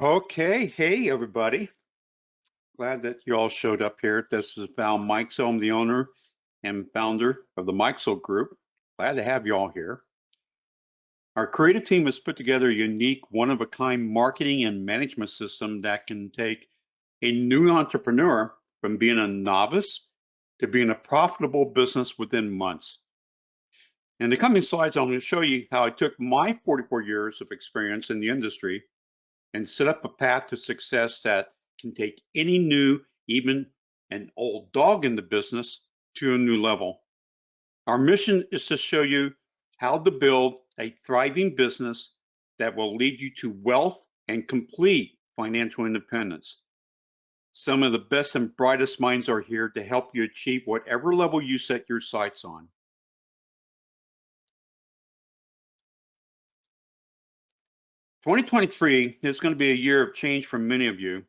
Okay, hey everybody. Glad that you all showed up here. This is Val Mikesell. I'm the owner and founder of the Mikesell Group. Glad to have you all here. Our creative team has put together a unique, one-of-a-kind marketing and management system that can take a new entrepreneur from being a novice to being a profitable business within months. In the coming slides, I'm going to show you how I took my 44 years of experience in the industry and set up a path to success that can take any new, even an old dog in the business, to a new level. Our mission is to show you how to build a thriving business that will lead you to wealth and complete financial independence. Some of the best and brightest minds are here to help you achieve whatever level you set your sights on. 2023 is going to be a year of change for many of you.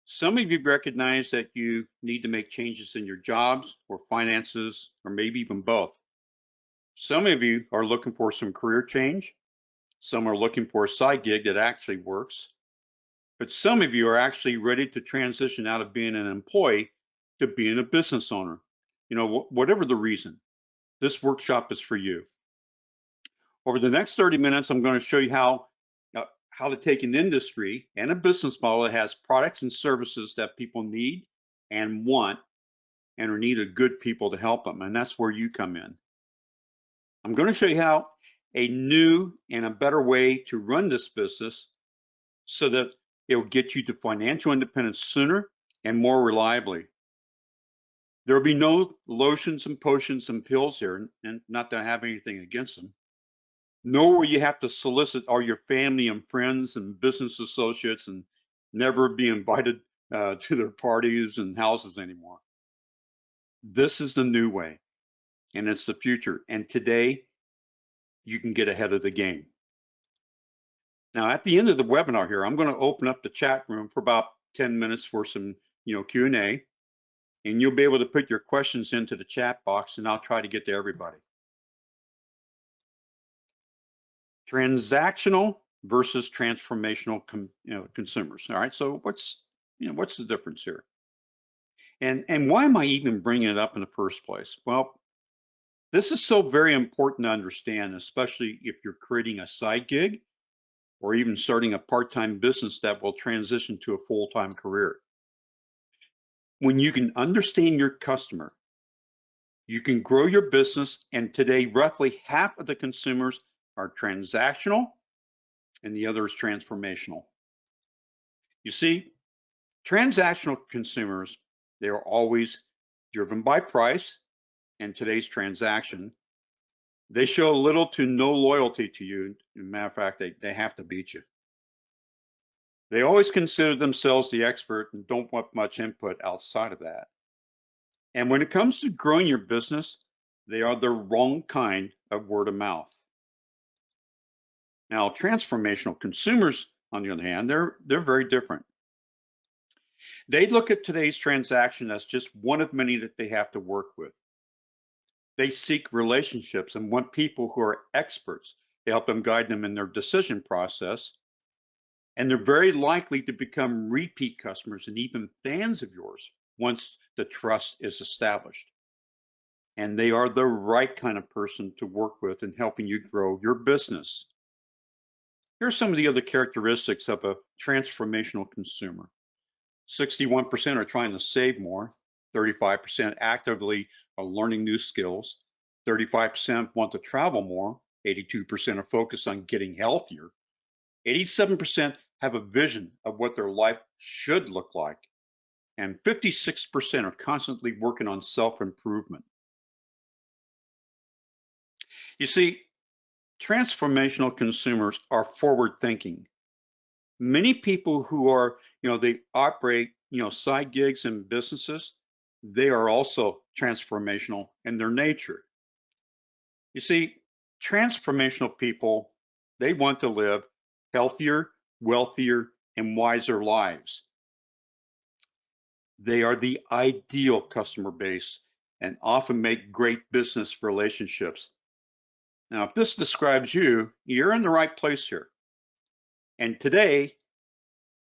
Some of you recognize that you need to make changes in your jobs or finances, or maybe even both. Some of you are looking for some career change. Some are looking for a side gig that actually works. But some of you are actually ready to transition out of being an employee to being a business owner. Whatever the reason, this workshop is for you. Over the next 30 minutes, I'm going to show you how to take an industry and a business model that has products and services that people need and want and are needed good people to help them. And that's where you come in. I'm going to show you how a new and a better way to run this business so that it will get you to financial independence sooner and more reliably. There will be no lotions and potions and pills here, and not that I have anything against them. Nor will you have to solicit all your family and friends and business associates and never be invited to their parties and houses anymore. This is the new way, and it's the future. And today, you can get ahead of the game. Now, at the end of the webinar here, I'm going to open up the chat room for about 10 minutes for some, Q&A, and you'll be able to put your questions into the chat box, and I'll try to get to everybody. Transactional versus transformational consumers. All right, so what's the difference here? And why am I even bringing it up in the first place? Well, this is so very important to understand, especially if you're creating a side gig or even starting a part-time business that will transition to a full-time career. When you can understand your customer, you can grow your business, and today roughly half of the consumers are transactional and the other is transformational. You see, transactional consumers, they are always driven by price and today's transaction. They show little to no loyalty to you. As a matter of fact, they have to beat you. They always consider themselves the expert and don't want much input outside of that. And when it comes to growing your business, they are the wrong kind of word of mouth. Now, transformational consumers, on the other hand, they're very different. They look at today's transaction as just one of many that they have to work with. They seek relationships and want people who are experts to help them guide them in their decision process. And they're very likely to become repeat customers and even fans of yours once the trust is established. And they are the right kind of person to work with in helping you grow your business. Here are some of the other characteristics of a transformational consumer. 61% are trying to save more, 35% actively are learning new skills, 35% want to travel more, 82% are focused on getting healthier, 87% have a vision of what their life should look like, and 56% are constantly working on self-improvement. You see, transformational consumers are forward-thinking. Many people who are, they operate, side gigs and businesses, they are also transformational in their nature. You see, transformational people, they want to live healthier, wealthier, and wiser lives. They are the ideal customer base and often make great business relationships. Now, if this describes you, you're in the right place here. And today,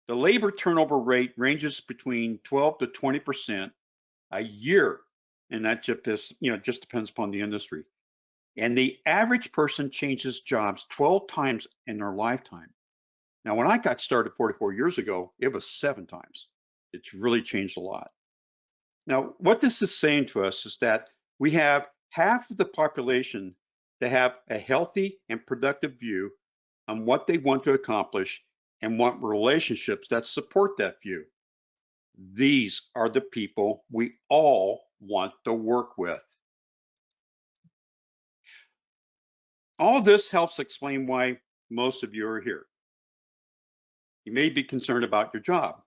The labor turnover rate ranges between 12 to 20% a year, and that just depends upon the industry. And the average person changes jobs 12 times in their lifetime. Now, when I got started 44 years ago, it was 7 times. It's really changed a lot. Now, what this is saying to us is that we have half of the population to have a healthy and productive view on what they want to accomplish and want relationships that support that view. These are the people we all want to work with. All of this helps explain why most of you are here. You may be concerned about your job.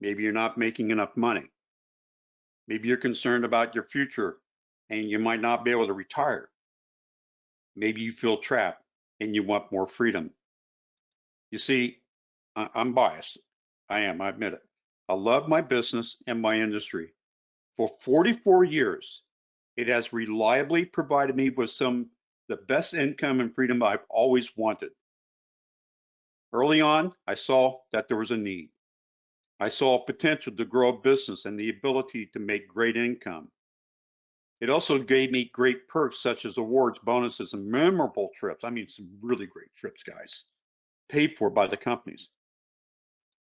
Maybe you're not making enough money. Maybe you're concerned about your future and you might not be able to retire. Maybe you feel trapped and you want more freedom. You see, I'm biased. I am, I admit it. I love my business and my industry. For 44 years, it has reliably provided me with the best income and freedom I've always wanted. Early on, I saw that there was a need. I saw a potential to grow a business and the ability to make great income. It also gave me great perks such as awards, bonuses, and memorable trips. I mean, some really great trips, guys, paid for by the companies.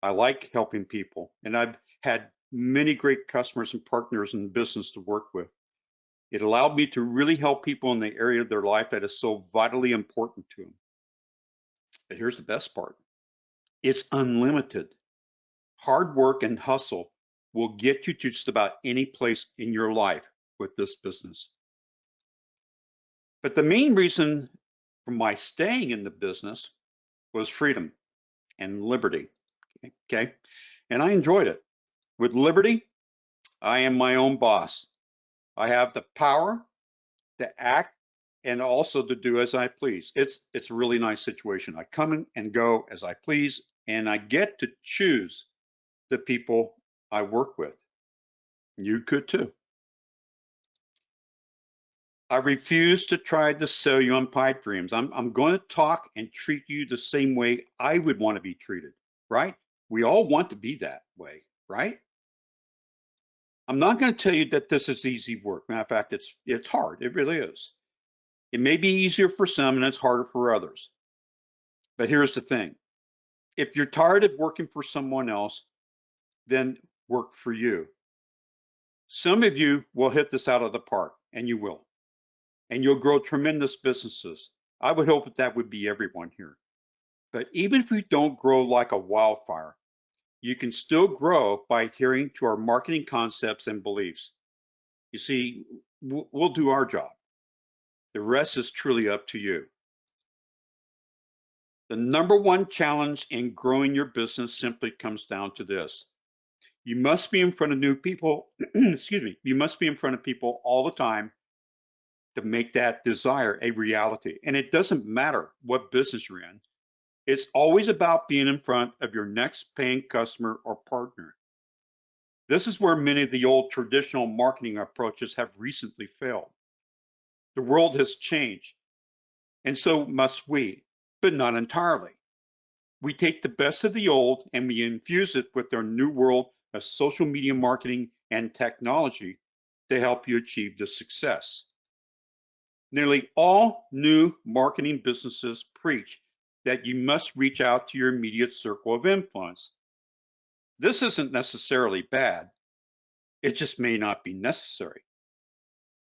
I like helping people, and I've had many great customers and partners in business to work with. It allowed me to really help people in the area of their life that is so vitally important to them. But here's the best part. It's unlimited. Hard work and hustle will get you to just about any place in your life with this business. But the main reason for my staying in the business was freedom and liberty. Okay. And I enjoyed it. With liberty, I am my own boss. I have the power to act and also to do as I please. It's a really nice situation. I come in and go as I please, and I get to choose the people I work with. You could too. I refuse to try to sell you on pipe dreams. I'm going to talk and treat you the same way I would want to be treated, right? We all want to be that way, right? I'm not going to tell you that this is easy work. Matter of fact, it's hard. It really is. It may be easier for some and it's harder for others. But here's the thing. If you're tired of working for someone else, then work for you. Some of you will hit this out of the park, and you will. And you'll grow tremendous businesses. I would hope that would be everyone here. But even if you don't grow like a wildfire, you can still grow by adhering to our marketing concepts and beliefs. You see, we'll do our job. The rest is truly up to you. The number one challenge in growing your business simply comes down to this. You must be in front of new people, excuse me, you must be in front of people all the time to make that desire a reality. And it doesn't matter what business you're in. It's always about being in front of your next paying customer or partner. This is where many of the old traditional marketing approaches have recently failed. The world has changed, and so must we, but not entirely. We take the best of the old and we infuse it with our new world of social media marketing and technology to help you achieve this success. Nearly all new marketing businesses preach that you must reach out to your immediate circle of influence. This isn't necessarily bad. It just may not be necessary.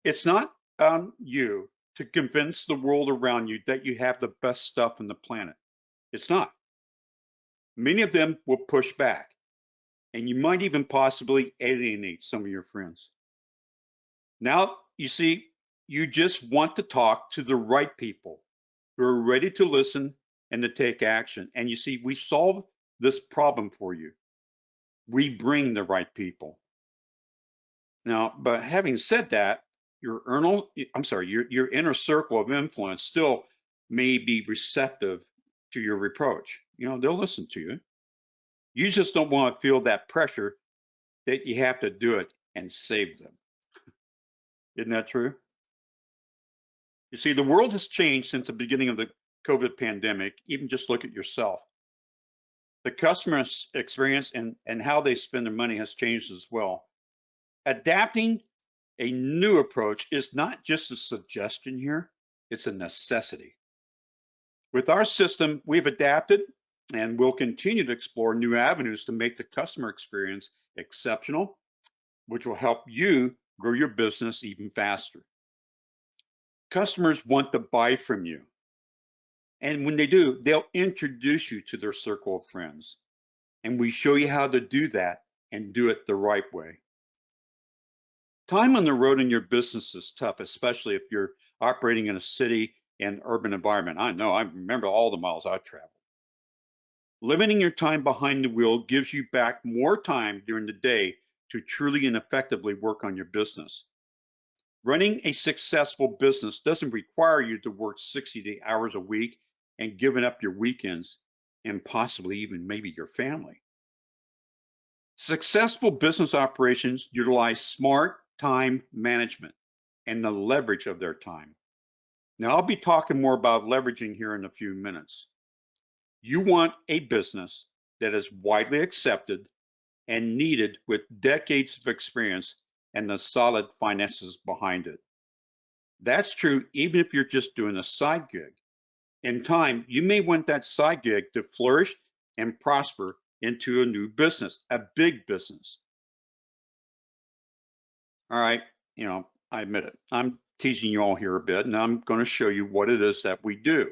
It's not on you to convince the world around you that you have the best stuff on the planet. It's not. Many of them will push back, and you might even possibly alienate some of your friends. Now, you see, you just want to talk to the right people who are ready to listen and to take action. And you see, we solve this problem for you. We bring the right people. Now, but having said that, your inner circle of influence still may be receptive to your reproach. You know, they'll listen to you. You just don't want to feel that pressure that you have to do it and save them. Isn't that true? You see, the world has changed since the beginning of the COVID pandemic. Even just look at yourself. The customer experience and how they spend their money has changed as well. Adapting a new approach is not just a suggestion here, it's a necessity. With our system, we've adapted and will continue to explore new avenues to make the customer experience exceptional, which will help you grow your business even faster. Customers want to buy from you. And when they do, they'll introduce you to their circle of friends. And we show you how to do that and do it the right way. Time on the road in your business is tough, especially if you're operating in a city and urban environment. I know, I remember all the miles I've traveled. Limiting your time behind the wheel gives you back more time during the day to truly and effectively work on your business. Running a successful business doesn't require you to work 60 hours a week and giving up your weekends and possibly even maybe your family. Successful business operations utilize smart time management and the leverage of their time. Now, I'll be talking more about leveraging here in a few minutes. You want a business that is widely accepted and needed with decades of experience and the solid finances behind it. That's true even if you're just doing a side gig. In time, you may want that side gig to flourish and prosper into a new business, a big business. All right, I admit it. I'm teasing you all here a bit, and I'm going to show you what it is that we do.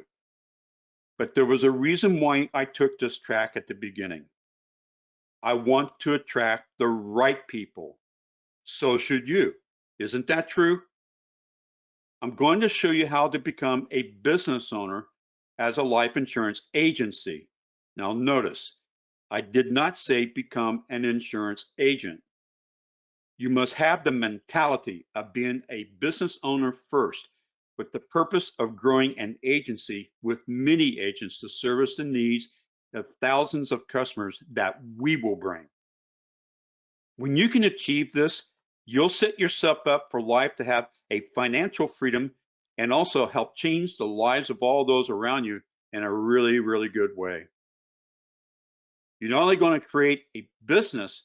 But there was a reason why I took this track at the beginning. I want to attract the right people. So should you. Isn't that true? I'm going to show you how to become a business owner as a life insurance agency. Now notice, I did not say become an insurance agent. You must have the mentality of being a business owner first, with the purpose of growing an agency with many agents to service the needs of thousands of customers that we will bring. When you can achieve this, you'll set yourself up for life to have a financial freedom and also help change the lives of all those around you in a really, really good way. You're not only going to create a business,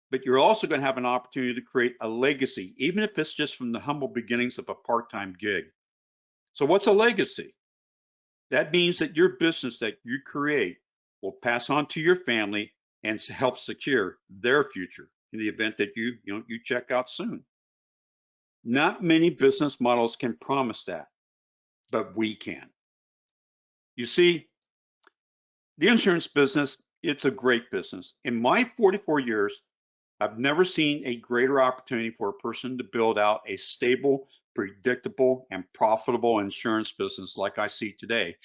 but you're also going to have an opportunity to create a legacy, even if it's just from the humble beginnings of a part-time gig. So what's a legacy? That means that your business that you create will pass on to your family and help secure their future in the event that you check out soon. Not many business models can promise that, but we can. You see, the insurance business, it's a great business. In my 44 years, I've never seen a greater opportunity for a person to build out a stable, predictable, and profitable insurance business like I see today,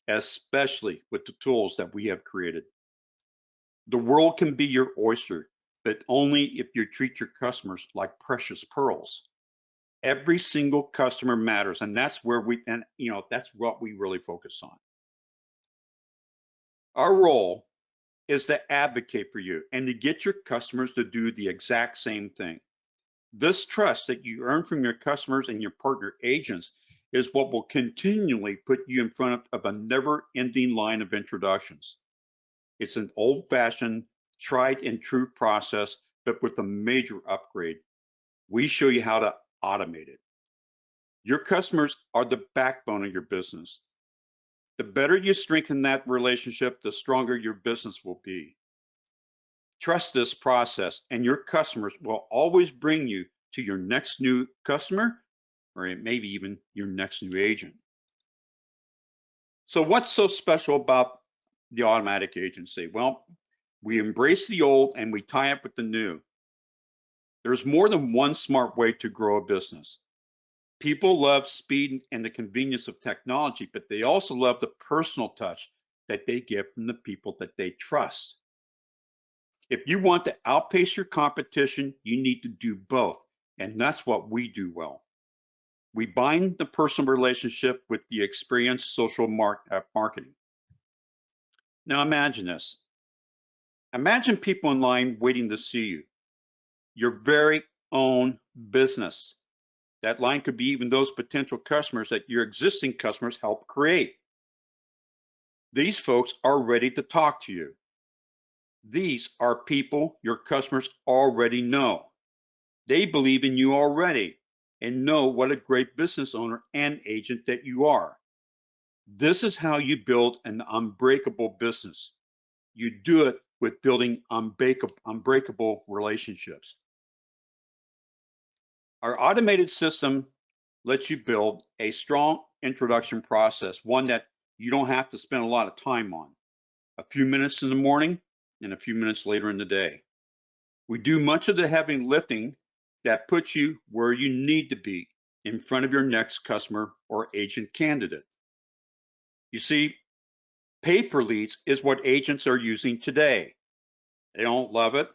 especially with the tools that we have created. The world can be your oyster, but only if you treat your customers like precious pearls. Every single customer matters, and that's where that's what we really focus on. Our role is to advocate for you and to get your customers to do the exact same thing. This trust that you earn from your customers and your partner agents is what will continually put you in front of a never-ending line of introductions. It's an old-fashioned, tried and true process, but with a major upgrade. We show you how to automate it. Your customers are the backbone of your business. The better you strengthen that relationship, the stronger your business will be. Trust this process, and your customers will always bring you to your next new customer, or maybe even your next new agent. So what's so special about the automatic agency? Well, we embrace the old and we tie up with the new. There's more than one smart way to grow a business. People love speed and the convenience of technology, but they also love the personal touch that they get from the people that they trust. If you want to outpace your competition, you need to do both, and that's what we do well. We bind the personal relationship with the experienced social marketing. Now imagine this. Imagine people in line waiting to see you, your very own business. That line could be even those potential customers that your existing customers help create. These folks are ready to talk to you. These are people your customers already know. They believe in you already and know what a great business owner and agent that you are. This is how you build an unbreakable business. You do it with building unbreakable relationships. Our automated system lets you build a strong introduction process, one that you don't have to spend a lot of time on. A few minutes in the morning and a few minutes later in the day. We do much of the heavy lifting that puts you where you need to be in front of your next customer or agent candidate. You see, pay per leads is what agents are using today. They don't love it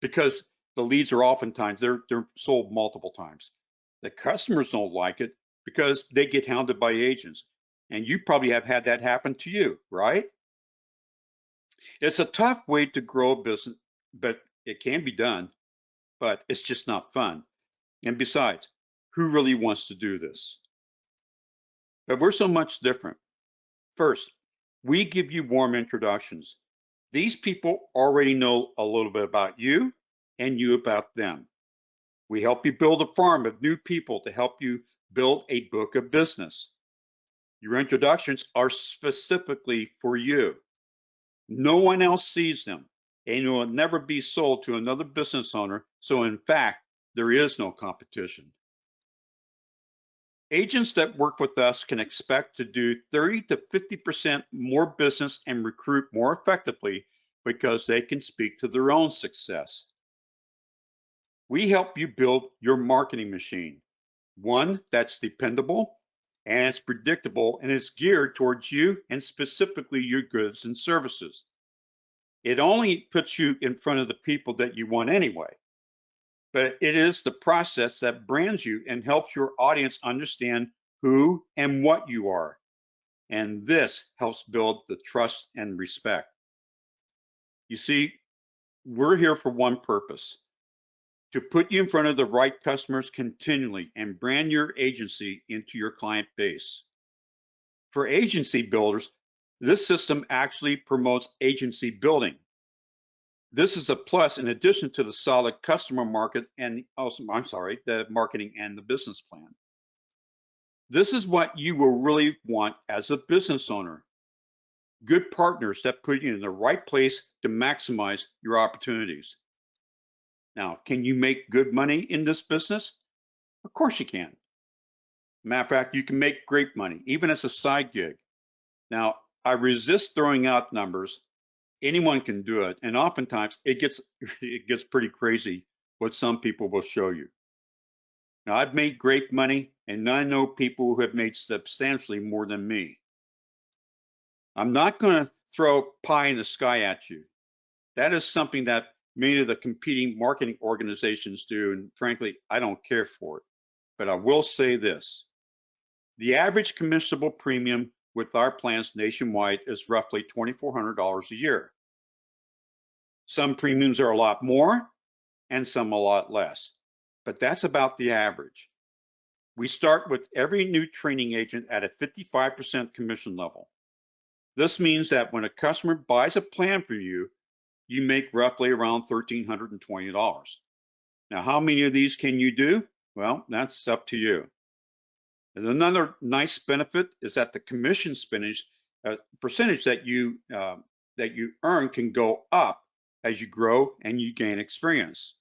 because the leads are oftentimes they're sold multiple times. The customers don't like it because they get hounded by agents. And you probably have had that happen to you, right? It's a tough way to grow a business, but it can be done, but it's just not fun. And besides, who really wants to do this? But we're so much different. First, we give you warm introductions. These people already know a little bit about you and you about them. We help you build a farm of new people to help you build a book of business. Your introductions are specifically for you. No one else sees them, and you will never be sold to another business owner. So in fact, there is no competition. Agents that work with us can expect to do 30 to 50% more business and recruit more effectively because they can speak to their own success. We help you build your marketing machine, one that's dependable and it's predictable and it's geared towards you and specifically your goods and services. It only puts you in front of the people that you want anyway, but it is the process that brands you and helps your audience understand who and what you are. And this helps build the trust and respect. You see, we're here for one purpose, to put you in front of the right customers continually and brand your agency into your client base. For agency builders, this system actually promotes agency building. This is a plus in addition to the solid customer market and also, the marketing and the business plan. This is what you will really want as a business owner. Good partners that put you in the right place to maximize your opportunities. Now, can you make good money in this business? Of course you can. Matter of fact, you can make great money, even as a side gig. Now, I resist throwing out numbers. Anyone can do it, and oftentimes it gets pretty crazy what some people will show you. Now, I've made great money, and I know people who have made substantially more than me. I'm not going to throw pie in the sky at you. That is something that many of the competing marketing organizations do, and frankly, I don't care for it. But I will say this. The average commissionable premium with our plans nationwide is roughly $2,400 a year. Some premiums are a lot more and some a lot less, but that's about the average. We start with every new training agent at a 55% commission level. This means that when a customer buys a plan from you, you make roughly around $1,320. Now, how many of these can you do? Well, that's up to you. And another nice benefit is that the commission percentage that you earn can go up as you grow and you gain experience.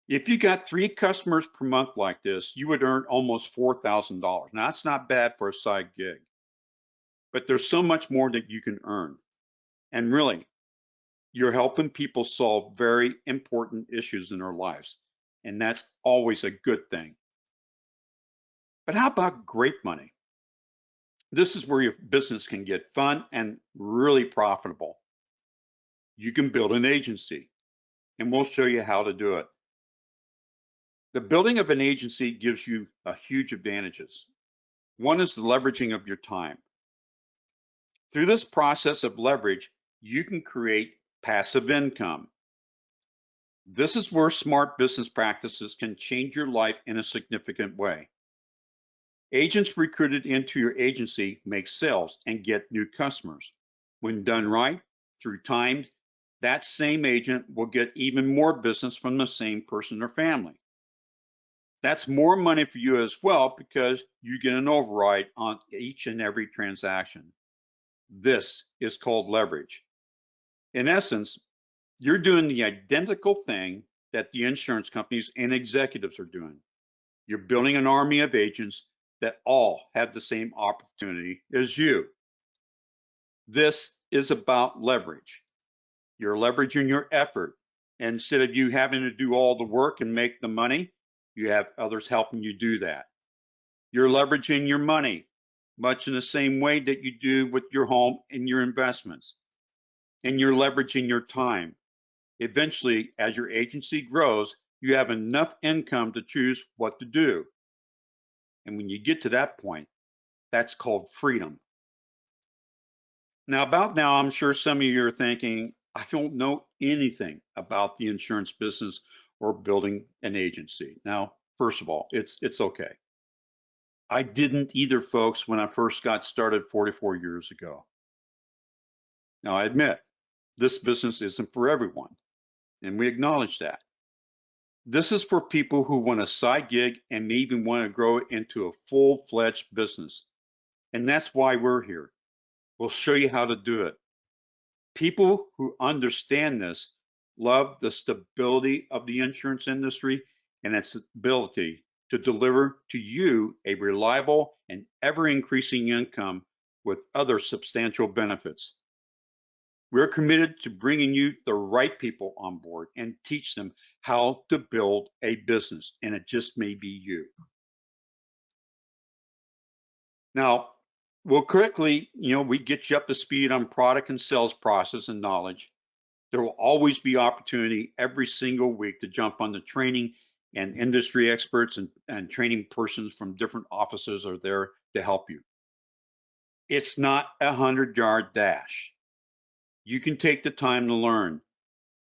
If you got 3 customers per month like this, you would earn almost $4,000. Now, that's not bad for a side gig, but there's so much more that you can earn. And really, you're helping people solve very important issues in their lives, and that's always a good thing. But how about great money? This is where your business can get fun and really profitable. You can build an agency, and we'll show you how to do it. The building of an agency gives you huge advantages. One is the leveraging of your time. Through this process of leverage, you can create passive income. This is where smart business practices can change your life in a significant way. Agents recruited into your agency make sales and get new customers. When done right, through time, that same agent will get even more business from the same person or family. That's more money for you as well because you get an override on each and every transaction. This is called leverage. In essence, you're doing the identical thing that the insurance companies and executives are doing. You're building an army of agents that all have the same opportunity as you. This is about leverage. You're leveraging your effort. Instead of you having to do all the work and make the money, you have others helping you do that. You're leveraging your money, much in the same way that you do with your home and your investments. And you're leveraging your time. Eventually, as your agency grows, you have enough income to choose what to do. And when you get to that point, that's called freedom. Now, I'm sure some of you are thinking, I don't know anything about the insurance business or building an agency. Now, first of all, it's okay. I didn't either, folks, when I first got started 44 years ago. Now, I admit, this business isn't for everyone, and we acknowledge that. This is for people who want a side gig and even want to grow it into a full-fledged business. And that's why we're here. We'll show you how to do it. People who understand this love the stability of the insurance industry and its ability to deliver to you a reliable and ever-increasing income with other substantial benefits. We're committed to bringing you the right people on board and teach them how to build a business, and it just may be you. Now, we'll quickly, we get you up to speed on product and sales process and knowledge. There will always be opportunity every single week to jump on the training, and industry experts and training persons from different offices are there to help you. It's not a 100-yard dash. You can take the time to learn.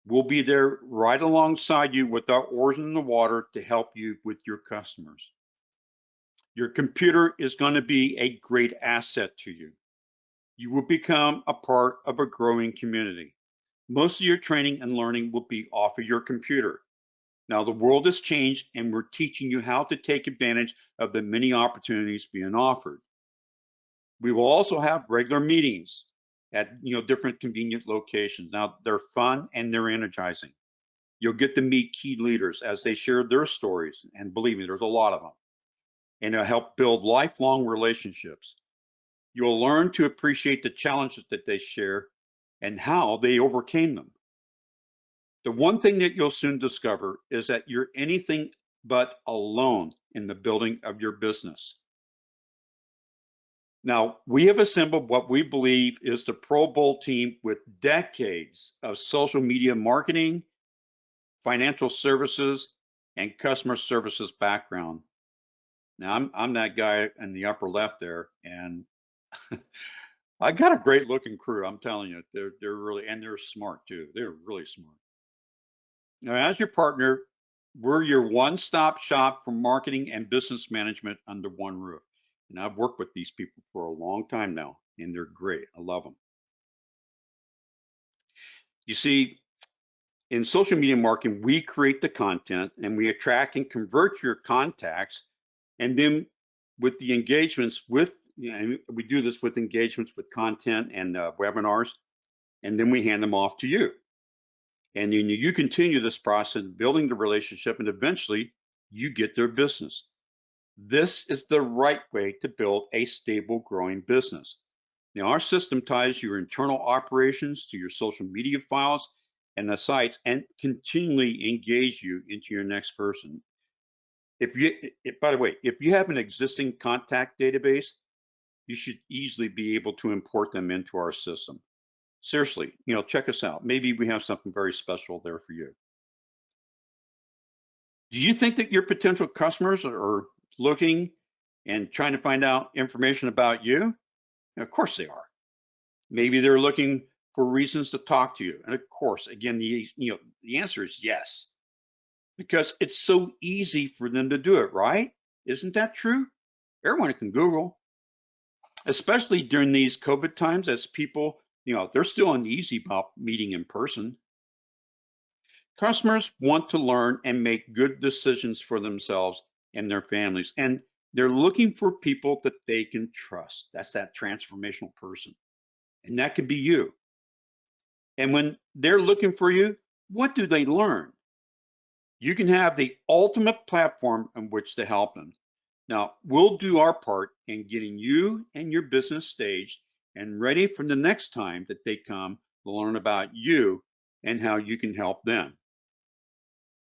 We'll be there right alongside you with our oars in the water to help you with your customers. Your computer is going to be a great asset to you. You will become a part of a growing community. Most of your training and learning will be off of your computer. Now, the world has changed, and we're teaching you how to take advantage of the many opportunities being offered. We will also have regular meetings at different convenient locations. Now, they're fun and they're energizing. You'll get to meet key leaders as they share their stories, and believe me, there's a lot of them. And it'll help build lifelong relationships. You'll learn to appreciate the challenges that they share and how they overcame them. The one thing that you'll soon discover is that you're anything but alone in the building of your business. Now, we have assembled what we believe is the Pro Bowl team with decades of social media marketing, financial services, and customer services background. Now, I'm that guy in the upper left there, and I got a great looking crew. I'm telling you, they're really, and they're smart too. They're really smart. Now, as your partner, we're your one-stop shop for marketing and business management under one roof. And I've worked with these people for a long time now, and they're great. I love them. You see, in social media marketing, we create the content and we attract and convert your contacts. And then with the engagements we do this with engagements with content and webinars, and then we hand them off to you. And then you continue this process, building the relationship, and eventually you get their business. This is the right way to build a stable, growing business. Now, our system ties your internal operations to your social media files and the sites and continually engage you into your next person. By the way, if you have an existing contact database, you should easily be able to import them into our system. Seriously, check us out. Maybe we have something very special there for you. Do you think that your potential customers are looking and trying to find out information about you? Of course they are. Maybe they're looking for reasons to talk to you. And of course, again, the answer is yes, because it's so easy for them to do it, right? Isn't that true? Everyone can Google, especially during these COVID times as people they're still uneasy about meeting in person. Customers want to learn and make good decisions for themselves and their families, and they're looking for people that they can trust. That's that transformational person, and that could be you. And when they're looking for you, what do they learn? You can have the ultimate platform on which to help them. Now, we'll do our part in getting you and your business staged and ready for the next time that they come to learn about you and how you can help them.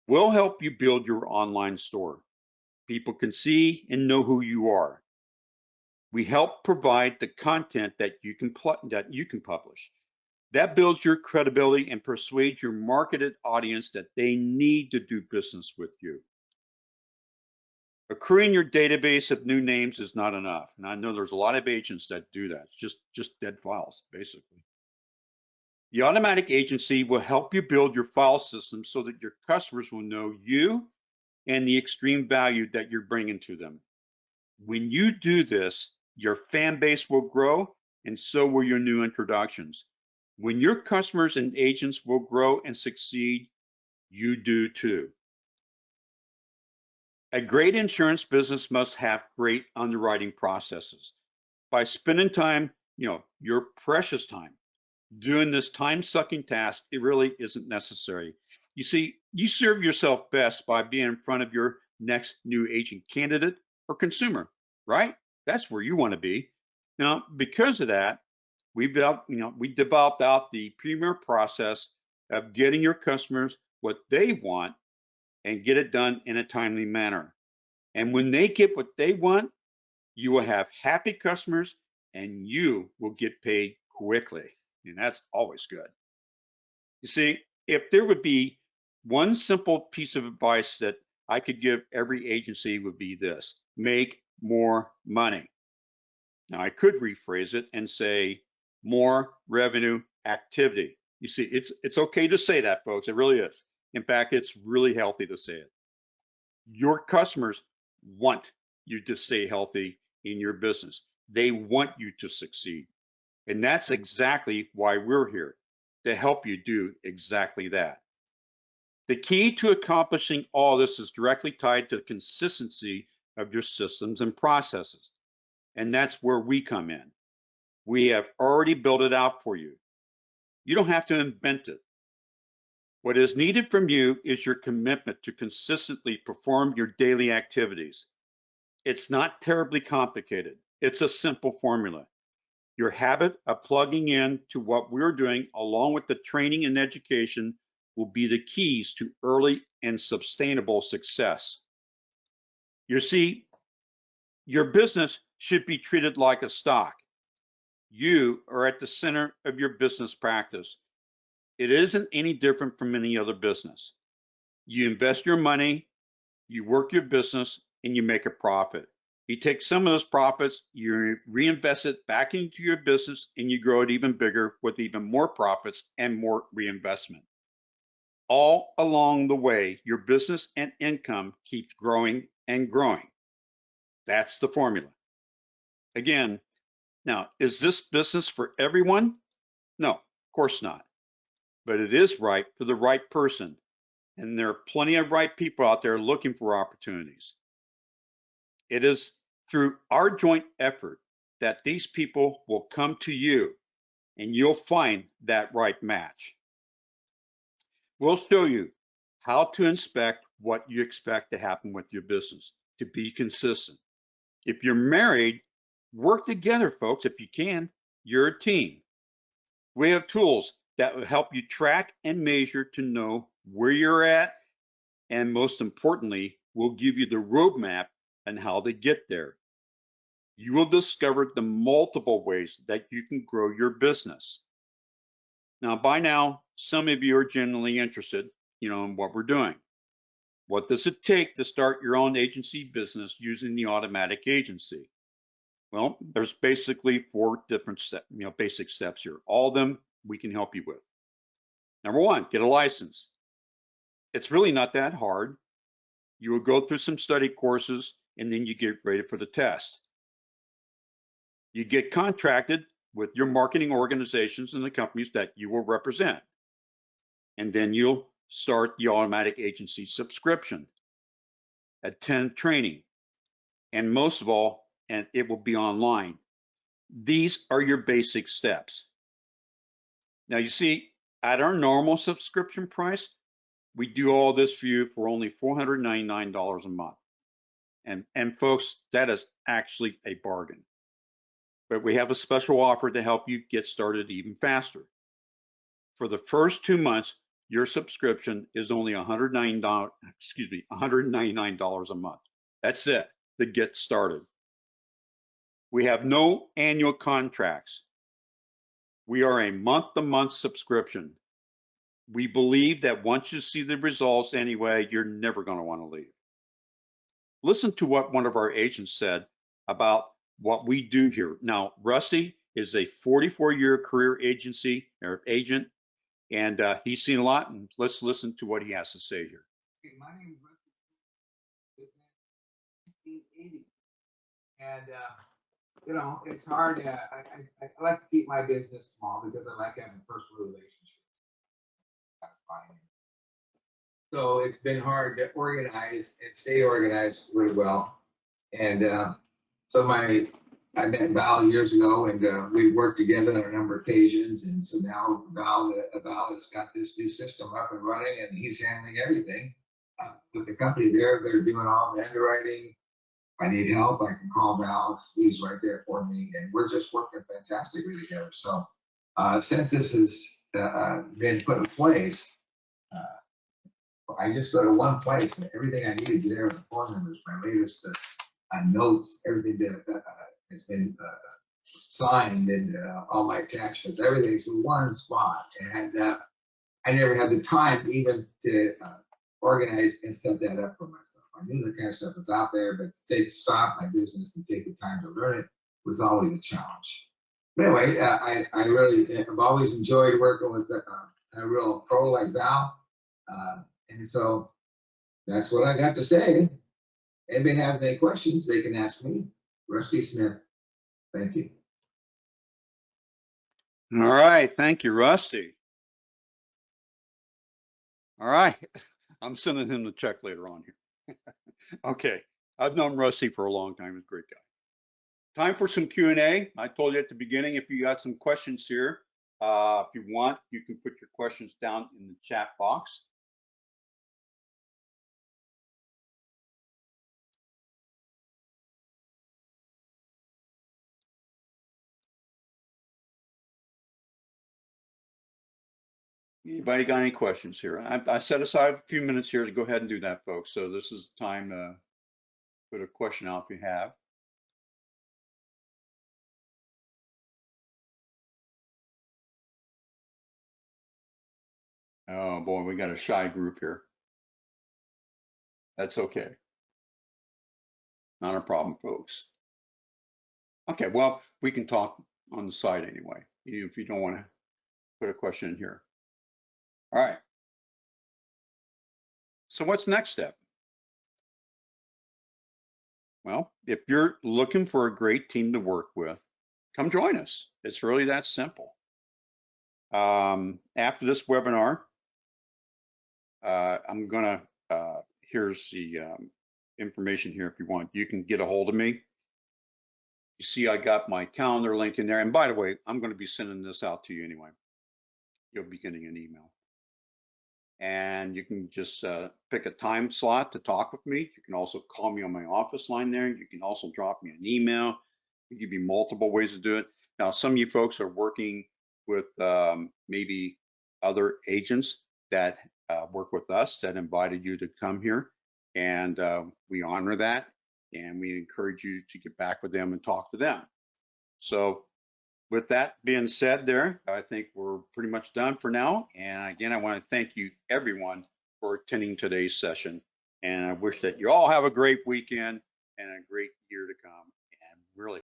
We'll help you build your online store. People can see and know who you are. We help provide the content that you can publish. That builds your credibility and persuades your marketed audience that they need to do business with you. Accruing your database of new names is not enough. And I know there's a lot of agents that do that. It's just dead files, basically. The Automatic Agency will help you build your file system so that your customers will know you and the extreme value that you're bringing to them. When you do this, your fan base will grow, and so will your new introductions. When your customers and agents will grow and succeed, you do too. A great insurance business must have great underwriting processes. By spending time, your precious time, doing this time-sucking task, it really isn't necessary. You see, you serve yourself best by being in front of your next new agent candidate or consumer, right? That's where you want to be. Now, because of that, we developed out the premier process of getting your customers what they want and get it done in a timely manner. And when they get what they want, you will have happy customers and you will get paid quickly. And that's always good. You see, if there would be one simple piece of advice that I could give every agency would be this: make more money. Now I could rephrase it and say more revenue activity. You see, it's okay to say that, folks. It really is. In fact, it's really healthy to say it. Your customers want you to stay healthy in your business. They want you to succeed. And that's exactly why we're here, to help you do exactly that. The key to accomplishing all this is directly tied to the consistency of your systems and processes. And that's where we come in. We have already built it out for you. You don't have to invent it. What is needed from you is your commitment to consistently perform your daily activities. It's not terribly complicated. It's a simple formula. Your habit of plugging in to what we're doing, along with the training and education, will be the keys to early and sustainable success. You see, your business should be treated like a stock. You are at the center of your business practice. It isn't any different from any other business. You invest your money, you work your business, and you make a profit. You take some of those profits, you reinvest it back into your business, and you grow it even bigger with even more profits and more reinvestment. All along the way, your business and income keeps growing and growing. That's the formula. Again, now, is this business for everyone? No, of course not. But it is right for the right person. And there are plenty of right people out there looking for opportunities. It is through our joint effort that these people will come to you and you'll find that right match. We'll show you how to inspect what you expect to happen with your business to be consistent. If you're married, work together, folks, if you can. You're a team. We have tools that will help you track and measure to know where you're at, and most importantly, we'll give you the roadmap and how to get there. You will discover the multiple ways that you can grow your business. Now, by now, some of you are genuinely interested, in what we're doing. What does it take to start your own agency business using the Automatic Agency? Well, there's basically 4 different basic steps here. All of them we can help you with. Number 1, get a license. It's really not that hard. You will go through some study courses and then you get ready for the test. You get contracted with your marketing organizations and the companies that you will represent. And then you'll start the automatic agency subscription, attend training, and most of all, and it will be online. These are your basic steps. Now you see, at our normal subscription price, we do all this for you for only $499 a month. And folks, that is actually a bargain. But we have a special offer to help you get started even faster. For the first 2 months, your subscription is only $199 a month. That's it, to get started. We have no annual contracts. We are a month-to-month subscription. We believe that once you see the results anyway, you're never going to want to leave. Listen to what one of our agents said about what we do here. Now, Rusty is a 44-year career agency or agent, and he's seen a lot, and let's listen to what he has to say here. Okay, my name is Rusty Smith, 1980, and you know, it's hard. I like to keep my business small because I like having personal relationships. That's fine. So it's been hard to organize and stay organized really well. And so I met Val years ago, and we worked together on a number of occasions. And so now Val has got this new system up and running, and he's handling everything with the company. They're doing all the underwriting. If I need help, I can call Val. He's right there for me, and we're just working fantastically together. So since this has been put in place, I just go to one place, and everything I needed there, the phone numbers, my latest notes, everything that has been signed, and all my attachments, everything's in one spot. And I never had the time even to organize and set that up for myself. I knew the kind of stuff was out there, but to stop my business and take the time to learn it was always a challenge. But anyway, I really have always enjoyed working with a real pro like Val. And so that's what I got to say. Anybody has any questions, they can ask me. Rusty Smith. Thank you. All right, thank you, Rusty. All right, I'm sending him the check later on here. Okay, I've known Rusty for a long time. He's a great guy. Time for some Q&A. I told you at the beginning, if you got some questions here, if you want, you can put your questions down in the chat box. Anybody got any questions here? I set aside a few minutes here to go ahead and do that, folks. So this is the time to put a question out if you have. Oh boy, we got a shy group here. That's okay. Not a problem, folks. Okay, well, we can talk on the side anyway, even if you don't want to put a question in here. All right. So what's the next step? Well, if you're looking for a great team to work with, come join us. It's really that simple. After this webinar, I'm gonna, here's the information here if you want. You can get a hold of me. You see I got my calendar link in there. And by the way, I'm gonna be sending this out to you anyway. You'll be getting an email. And you can just pick a time slot to talk with me. You can also call me on my office line there. You can also drop me an email. I'll give you multiple ways to do it. Now, some of you folks are working with maybe other agents that work with us that invited you to come here, and we honor that, and we encourage you to get back with them and talk to them. So with that being said there, I think we're pretty much done for now. And again, I want to thank you everyone for attending today's session. And I wish that you all have a great weekend and a great year to come. And really